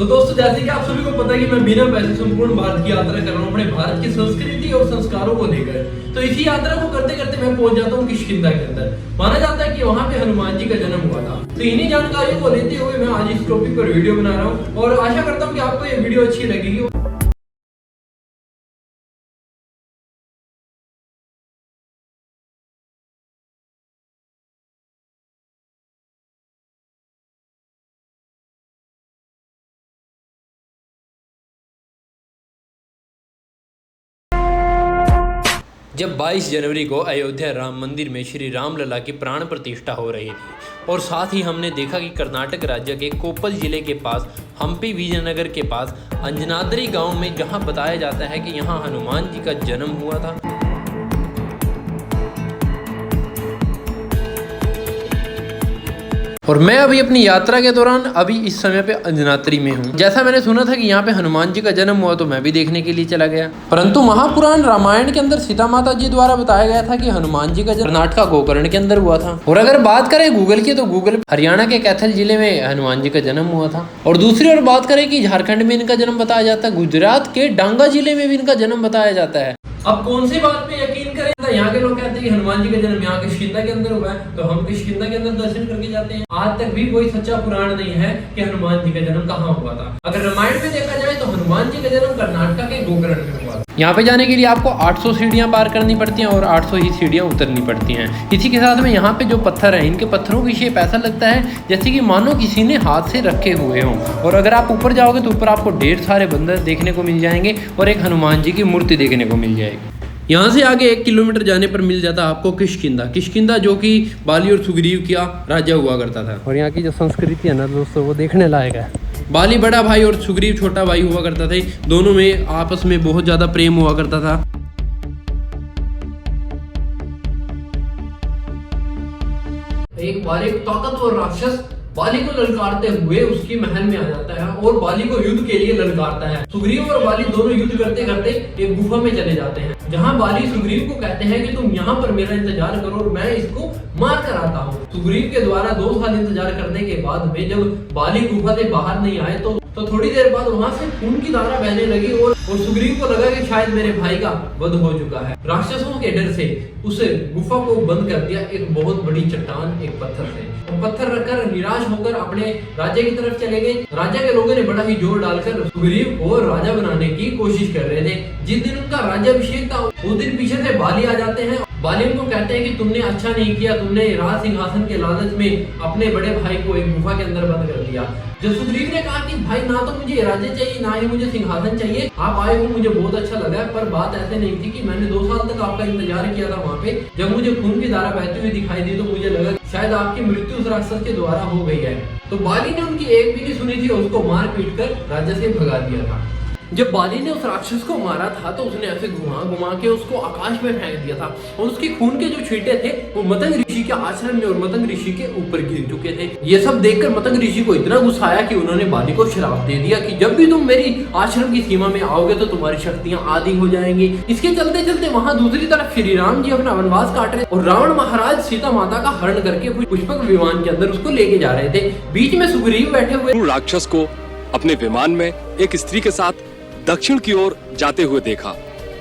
तो दोस्तों, जैसे कि आप सभी को पता है कि मैं बिना पैसे संपूर्ण भारत की यात्रा कर रहा हूँ अपने भारत की संस्कृति और संस्कारों को लेकर। तो इसी यात्रा को करते करते मैं पहुंच जाता हूँ किष्किंधा के अंदर। माना जाता है कि वहाँ पे हनुमान जी का जन्म हुआ था। तो इन्हीं जानकारियों को लेते हुए मैं आज इस टॉपिक पर वीडियो बना रहा हूँ और आशा करता हूँ कि आपको ये वीडियो अच्छी लगेगी। जब 22 जनवरी को अयोध्या राम मंदिर में श्री राम लला की प्राण प्रतिष्ठा हो रही थी और साथ ही हमने देखा कि कर्नाटक राज्य के कोप्पल जिले के पास हम्पी विजयनगर के पास अंजनाद्री गांव में जहां बताया जाता है कि यहां हनुमान जी का जन्म हुआ था। और मैं अभी अपनी यात्रा के दौरान अभी इस समय पे अंजनाद्री में हूँ। जैसा मैंने सुना था कि यहाँ पे हनुमान जी का जन्म हुआ तो मैं भी देखने के लिए चला गया। परंतु महापुराण रामायण के अंदर सीता माता जी द्वारा बताया गया था कि हनुमान जी का जन्म कर्नाटक गोकर्ण के अंदर हुआ था। और अगर बात करें गूगल की तो गूगल हरियाणा के कैथल जिले में हनुमान जी का जन्म हुआ था। और दूसरी ओर बात करें कि झारखंड में इनका जन्म बताया जाता है, गुजरात के डांगा जिले में भी इनका जन्म बताया जाता है। अब कौन सी बात पे यकीन करें? यहाँ के लोग कहते हैं कि हनुमान जी का जन्म यहाँ किष्किंधा के अंदर हुआ है, तो हम किष्किंधा के अंदर दर्शन करके जाते हैं। आज तक भी कोई सच्चा पुराण नहीं है कि हनुमान जी का जन्म कहाँ हुआ था। अगर रामायण में देखा जाए तो हनुमान जी का जन्म कर्नाटक के गोकर्ण में हुआ था। यहाँ पे जाने के लिए आपको 800 सीढ़ियाँ पार करनी पड़ती हैं और 800 ही सीढ़ियाँ उतरनी पड़ती हैं। इसी के साथ में यहाँ पे जो पत्थर है, इनके पत्थरों की शेप ऐसा लगता है जैसे कि मानो किसी ने हाथ से रखे हुए हों। और अगर आप ऊपर जाओगे तो ऊपर आपको ढेर सारे बंदर देखने को मिल जाएंगे और एक हनुमान जी की मूर्ति देखने को मिल जाएगी। यहाँ से आगे 1 किलोमीटर जाने पर मिल जाता है आपको किष्किंधा। किष्किंधा जो कि बाली और सुग्रीव का राजा हुआ करता था। और यहाँ की जो संस्कृति है ना दोस्तों, वो देखने लायक है। बाली बड़ा भाई और सुग्रीव छोटा भाई हुआ करता था। दोनों में आपस में बहुत ज्यादा प्रेम हुआ करता था। एक बार एक ताकतवर राक्षस बाली को ललकारते हुए उसकी महल में आ जाता है और बाली को युद्ध के लिए ललकारता है। सुग्रीव और बाली दोनों युद्ध करते करते एक गुफा में चले जाते हैं, जहां बाली सुग्रीव को कहते हैं कि तुम यहाँ पर मेरा इंतजार करो और मैं इसको मार कर आता हूँ। सुग्रीव के द्वारा 2 साल इंतजार करने के बाद में जब बाली गुफा से बाहर नहीं आए तो थोड़ी देर बाद वहां से खून की धारा बहने लगी और सुग्रीव को लगा कि शायद मेरे भाई का वध हो चुका है। राक्षसों के डर से उस गुफा को बंद कर दिया एक बहुत बड़ी चट्टान, एक पत्थर से। और पत्थर रखकर निराश होकर अपने राज्य की तरफ चले गए। राज्य के लोगों ने बड़ा ही जोर डालकर सुग्रीव को राजा बनाने की कोशिश कर रहे थे। जिस दिन उनका राज्याभिषेक था उस दिन पीछे से बाली आ जाते हैं। बाली उनको कहते हैं कि तुमने अच्छा नहीं किया, तुमने राज सिंहासन के लालच में अपने बड़े भाई को एक गुफा के अंदर बंद कर दिया। जब सुग्रीव ने कहा कि भाई ना तो मुझे राज्य चाहिए ना ही मुझे सिंहासन चाहिए, आप आए हो मुझे बहुत अच्छा लगा, पर बात ऐसे नहीं थी कि मैंने 2 साल तक आपका इंतजार किया था वहाँ पे। जब मुझे खून की धारा बहती हुई दिखाई दी तो मुझे लगा शायद आपकी मृत्यु उस राक्षस के द्वारा हो गई है। तो बाली ने उनकी एक भी नहीं सुनी थी और उसको मार पीट कर राज्य से भगा दिया था। जब बाली ने उस राक्षस को मारा था तो उसने ऐसे घुमा घुमा के उसको आकाश में फेंक दिया था और उसके खून के जो छींटे थे वो मतंग ऋषि के आश्रम में और मतंग ऋषि के ऊपर गिर चुके थे। ये सब देखकर मतंग ऋषि को इतना गुस्सा आया कि उन्होंने बाली को श्राप दे दिया कि जब भी तुम मेरी आश्रम की सीमा में आओगे तो तुम्हारी शक्तियां आधी हो जाएंगी। इसके चलते चलते वहाँ दूसरी तरफ श्री राम जी अपना वनवास काट रहे और रावण महाराज सीता माता का हरण करके पुष्पक विमान के अंदर उसको लेके जा रहे थे। बीच में सुग्रीव बैठे हुए राक्षस को अपने विमान में एक स्त्री के साथ दक्षिण की ओर जाते हुए देखा।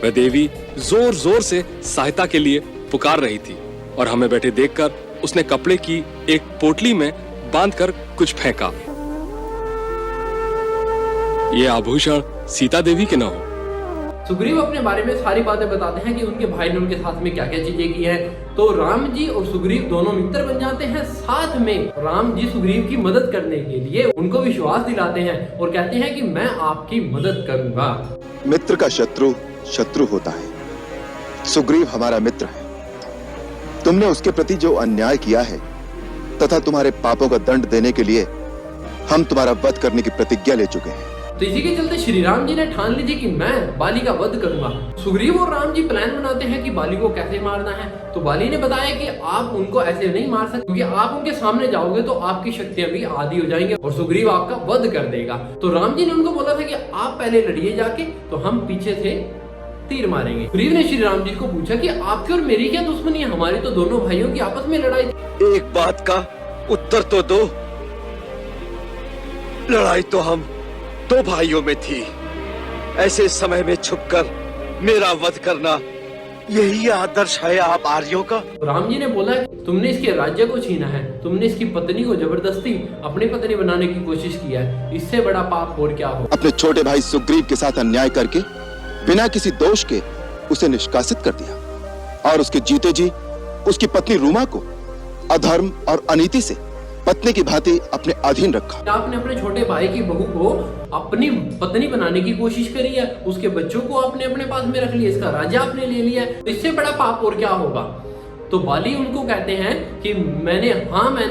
वह देवी जोर जोर से सहायता के लिए पुकार रही थी और हमें बैठे देखकर उसने कपड़े की एक पोटली में बांधकर कुछ फेंका। ये आभूषण सीता देवी के न हो। सुग्रीव अपने बारे में सारी बातें बताते हैं कि उनके भाई ने उनके साथ में क्या क्या चीजें की हैं। तो राम जी और सुग्रीव दोनों मित्र बन जाते हैं। साथ में राम जी सुग्रीव की मदद करने के लिए उनको विश्वास दिलाते हैं और कहते हैं कि मैं आपकी मदद करूंगा। मित्र का शत्रु शत्रु होता है। सुग्रीव हमारा मित्र है। तुमने उसके प्रति जो अन्याय किया है तथा तुम्हारे पापों का दंड देने के लिए हम तुम्हारा वध करने की प्रतिज्ञा ले चुके हैं। तो इसी के चलते श्री राम जी ने ठान ली थी कि मैं बाली का वध करूंगा। सुग्रीव और राम जी प्लान बनाते हैं कि बाली को कैसे मारना है। तो बाली ने बताया कि आप उनको ऐसे नहीं मार सकते क्योंकि आप उनके सामने जाओगे तो आपकी शक्तियां भी आधी हो जाएंगी और सुग्रीव आपका वध कर देगा। तो राम जी ने उनको बोला था कि आप पहले लड़िए जाके, तो हम पीछे से तीर मारेंगे। सुग्रीव ने श्री राम जी को पूछा कि आपकी और मेरी क्या दुश्मनी है, हमारी तो दोनों भाइयों की आपस में लड़ाई थी। एक बात का उत्तर तो दो, लड़ाई तो हम दो भाइयों में थी। ऐसे समय में छुपकर मेरा वध करना, यही आदर्श है आप आर्यों का। राम जी ने बोला तुमने इसके राज्य को छीना है, तुमने इसकी पत्नी को जबरदस्ती अपनी पत्नी बनाने की कोशिश किया है, इससे बड़ा पाप और क्या हो। अपने छोटे भाई सुग्रीव के साथ अन्याय करके बिना किसी दोष के उसे निष्कासित कर दिया और उसके जीते जी उसकी पत्नी रूमा को अधर्म और अनीति से पत्नी की भांति अपने अधीन रखा। आपने अपने छोटे भाई की बहू को अपनी पत्नी बनाने की कोशिश करी है, उसके बच्चों को आपने अपने पास में रख लिया, इसका राज्य आपने ले लिया है, इससे बड़ा पाप और क्या होगा। तो बाली उनको कहते हैं कि मैंने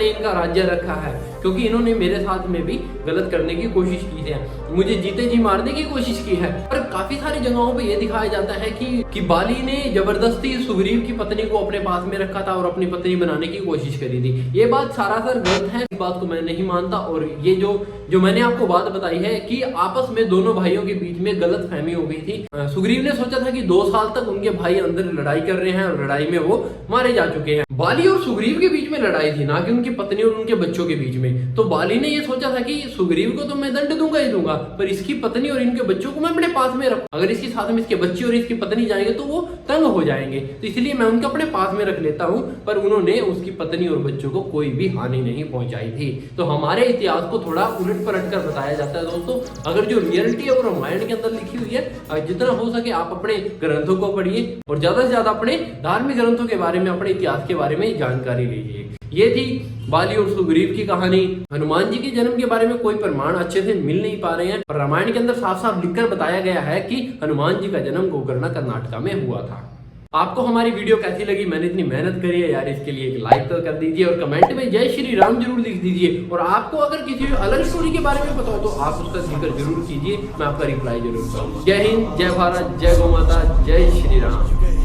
इनका राज्य रखा है क्योंकि इन्होंने मेरे साथ में भी गलत करने की कोशिश की है, मुझे जीते जी मारने की कोशिश की है। पर काफी सारी जगहों पे ये दिखाया जाता है कि बाली ने जबरदस्ती सुग्रीव की पत्नी को अपने पास में रखा था और अपनी पत्नी बनाने की कोशिश करी थी। ये बात सरासर गलत है, इस बात को मैं नहीं मानता। और ये जो मैंने आपको बात बताई है कि आपस में दोनों भाइयों के बीच में गलत फहमी हो गई थी। सुग्रीव ने सोचा था कि 2 साल तक उनके भाई अंदर लड़ाई कर रहे हैं और लड़ाई में वो मारे जा चुके हैं। बाली और सुग्रीव के बीच में लड़ाई थी, ना कि उनकी पत्नी और उनके बच्चों के बीच में। तो बाली ने ये सोचा था कि सुग्रीव को तो मैं दंड दूंगा ही दूंगा, पर इसकी पत्नी और इनके बच्चों को मैं अपने पास में रखूं। अगर इसके साथ में इसके बच्चे और इसकी पत्नी जाएंगे तो वो तंग हो जाएंगे, तो इसलिए मैं उनको अपने पास में रख लेता हूं। पर उन्होंने उसकी पत्नी और बच्चों को कोई भी हानि नहीं पहुंचाई थी। तो हमारे इतिहास को थोड़ा उलट पलट कर बताया जाता है दोस्तों। अगर जो रियलिटी है वो रामायण के अंदर लिखी हुई है, जितना हो सके आप अपने ग्रंथों को पढ़िए और ज्यादा से ज्यादा अपने धार्मिक ग्रंथों के बारे में, अपने इतिहास के बारे में जानकारी लीजिए। ये थी बाली और सुग्रीव की कहानी। हनुमान जी के जन्म के बारे में कोई प्रमाण अच्छे से मिल नहीं पा रहे हैं, पर रामायण के अंदर साफ साफ लिखकर बताया गया है कि हनुमान जी का जन्म गोकर्ण कर्नाटका में हुआ था। आपको हमारी वीडियो कैसी लगी? मैंने इतनी मेहनत करी है यार, इसके लिए एक लाइक तो कर दीजिए और कमेंट में जय श्री राम जरूर लिख दीजिए। और आपको अगर किसी अलग स्टोरी के बारे में पता हो तो आप उसका जिक्र जरूर कीजिए, मैं आपका रिप्लाई जरूर करूंगा। जय हिंद, जय भारत, जय गौ माता, जय श्री राम।